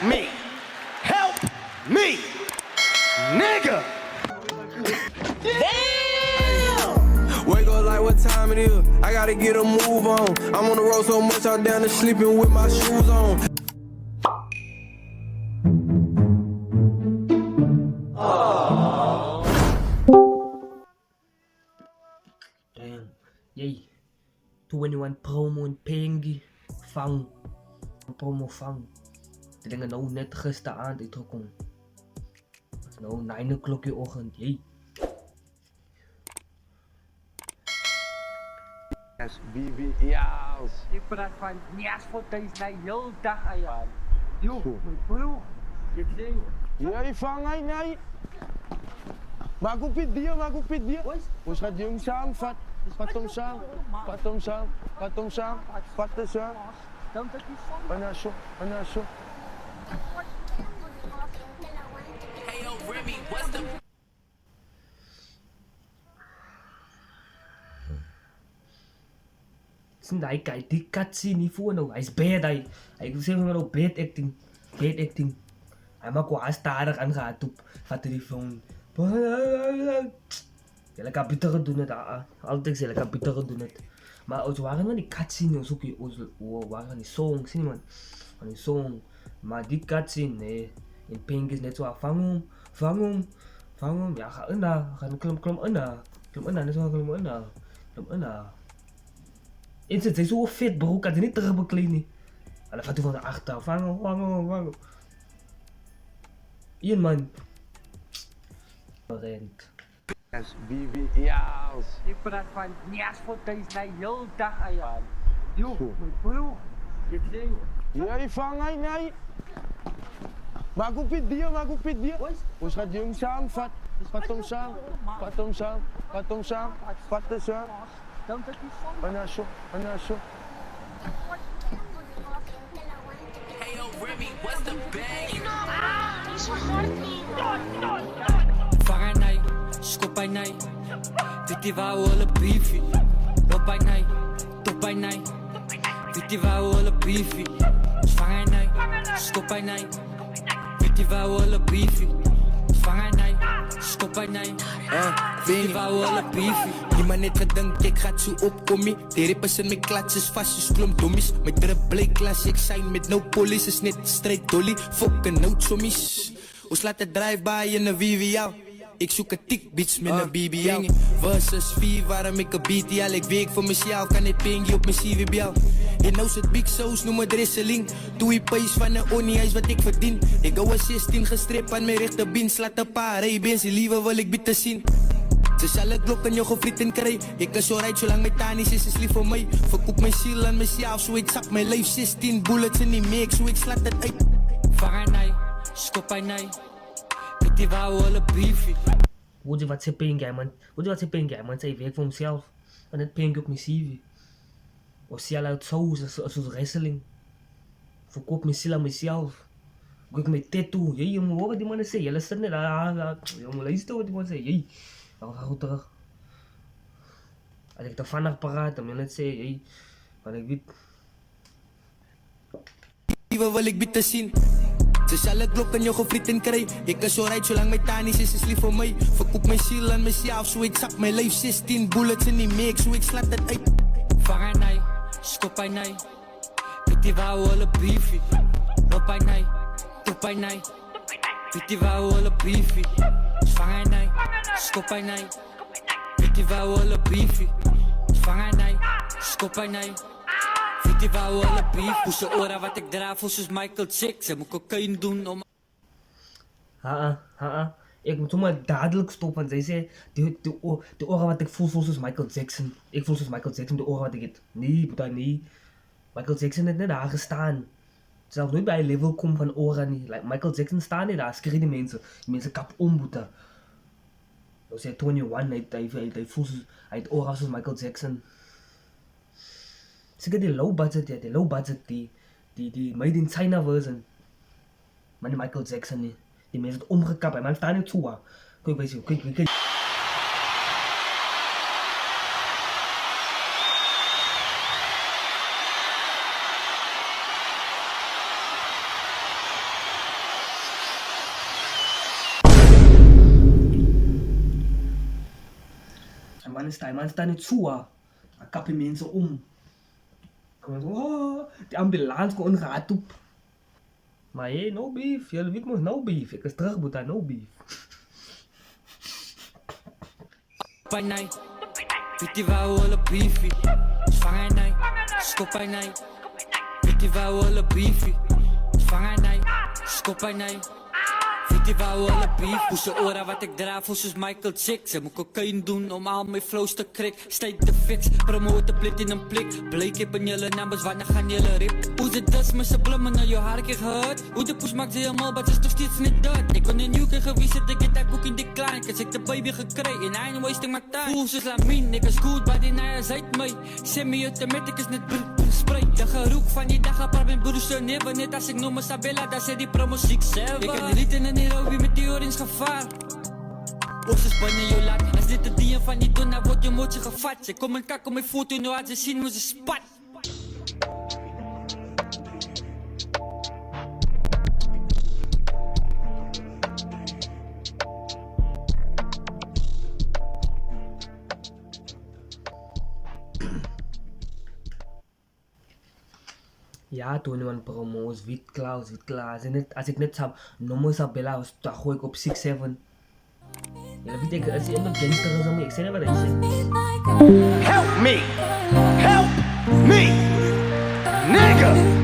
me. Help me. Nigga. Wake up like what time it is. I gotta get a move on. I'm on the road so much I'm down to sleeping with my shoes on. Damn. Yay. 21 promo en Pengi. Vang. Promo vang. Die dingen nou net gisteravond uitgekom. Het is nou 9 o'clock die ochtend. Yay. Yes, BBL's. Ik praat van Nias voor thuis na heel dag aan jou. Yo, mijn broer. Je zei. Jij vang hij nee. Maak op het dier. Ons gaat jong samen vat. Vat hem samen. Vat hem samen. Dan dat is van. Anasho. Sien die guy, die cutscene hiervoor nou, hy's bad hy. Hy sê vir my nou bad acting. Hy maak wel stadig aangehad op vat hy die phone. Julle kan beter gedoen het, altyd julle kan beter gedoen het. Maar ons waren van die cutscene, ons waren van die song, sien man. Van die song. Maar die cutscene, nee. En Pink is net zo, vang hom. Ja, ga in daar, klim in daar, net zo, klim in daar. En ze zijn zo vet bro, ik had ze niet terugbekleed nie. En dan gaat hij van de achter, vang hem. Ian man. Rent. Yes, BBL's. Ik praat van Nias voor thuis na heel dag aan jou. Yo, mijn broer. Je zei. Jij vang hij nee. Maak op het dier. Ons gaat jong samen vat. Vat hem samen. Dan dat is van. Anasho. Vanganay, skopanay, vitiwa wala beefy. Lopanay, topanay, vitiwa wala beefy. Vanganay, skopanay, vitiwa wala beefy. Vanganay, skopanay, vitiwa wala beefy. Niemand het gedink ek gaat so opkom nie. Die rappers in my klats is vast soos klomp dommies. My triple klas ek sign met no police is net straight dolly. Fucking no sommies. Ons laat het drive-by in 'n VVL. Ek soek 'n tik bitch met 'n BBL. Versus 4 waarom ek 'n BTL. Ek werk vir myself, kan net pengie op my CVBL. En nou sit big sauce, noem het wrestling. Doe die prijs van 'n onie, is wat ek verdien. Ek hou 'n 16 gestrep aan my regterbeen. Slaat 'n paar Ray-Bans, die liewe wil ek bitter sien. Ze zal het blok in jou gefriet en kry. Ik is zo right, zolang mijn tannies is lief voor mij. Verkoop mijn ziel aan mezelf, zo ik zak mijn lijf. 16 bullets in die make, zo ik slaat het uit. Vanganay, skopanay, vitiwa wala beefy. Weet je wat ze Pink man? Zij werkt voor hemzelf. En het Pink op mijn CV. Of ziel uit zo, als wrestling. Verkoop mijn ziel aan mezelf. Ik met tattoo. Jee, je moet horen die mannen zeggen. Jullie zitten daar. Je moet luisteren wat die mannen zeggen. Jee. Dan ga goed terug. Als ik er vannacht paraat, dan wil ik zeggen, hey, wat ik weet. Liewe wil ik bitter zien. Ze zal het blok in jou gefriet en kry. Ik is zo right, zolang mijn tannies is lief voor mij. Verkoop mijn ziel aan mezelf, zo ik zak mijn lijf. 16 bullets in die make, zo ik slaat het uit. Vanganay, skopanay, vitiwa wala beefy. Lopanay, topanay, vitiwa wala beefy. Vanganay, skopanay, vitiwa wala beefy. Vanganay, skopanay, vitiwa wala beefy. Pusse ora wat ik draaf soos Michael Jackson. Moet cocaïne doen om... Ik moet maar dadelijk stoppen. Zij zei, de oren wat ik voel zoals Michael Jackson. Ik voel zoals Michael Jackson, de oren wat ik het. Nee, niet. Michael Jackson heeft net daar gestaan. Zelfs nooit bij een level komen van oren niet. Like Michael Jackson staan niet daar, schreeuwen die mensen kap omboeten. Dus hij 21, hij voelt hij het oren zoals Michael Jackson. Zeker die low budget, die made in China version. Maar die Michael Jackson niet. Die mensen het omgekapt, man staan niet toe. Kijk. man staan niet zo, dan kap je mensen om. Gewoon zo, oh, die ambulance kon gaat op. Maar hé, no beef, jullie weten nog no beef. Ik is terug, boeta, no beef. Panay, piti wou alle beefy. Svangenay, skoppanay. Piti wou alle beefy. Svangenay, skoppanay. Piti wou alle beef. Hoe ze ora wat ik draaf, hoe soos Michael Jackson. Moet cocaine doen om al mijn flows te krik. Steek de fix, promote de plit in een blik. Bleek heb in jullie numbers, wanneer gaan jullie rip? Hoe ze dus met z'n blummen naar je haar keer gehad. Hoe de push maakt ze helemaal, maar ze is nog steeds niet dood. Ik kon een nieuw keer geweest, ik heb dat boek in die klein. Cause ik de baby gekregen, en I ain't wasting my time. Hoe ze slaan me, niggas good, but die naja zijt mij. Semi-automatic is net spray. De geroek van die dag apart met broers zo never. Net als ik noem me Sabella, daar zit die promo ziek zelf. Ik heb niet in Nairobi met die orange gevaar. Bossen spannen je laat. Als dit de dien van die doen, dan wordt je mootje gevat. Ze kom en kak op mijn foto, nu had ze zien hoe ze spat. Ja, toen iemand promos, wit klaus. Als ik net zou noemen Sabella, dan gooi ik op 6-7. Ja, weet ik, als je iemand gangster is, ik zeg niet wat hij zegt. Help me! Help me! Nigga!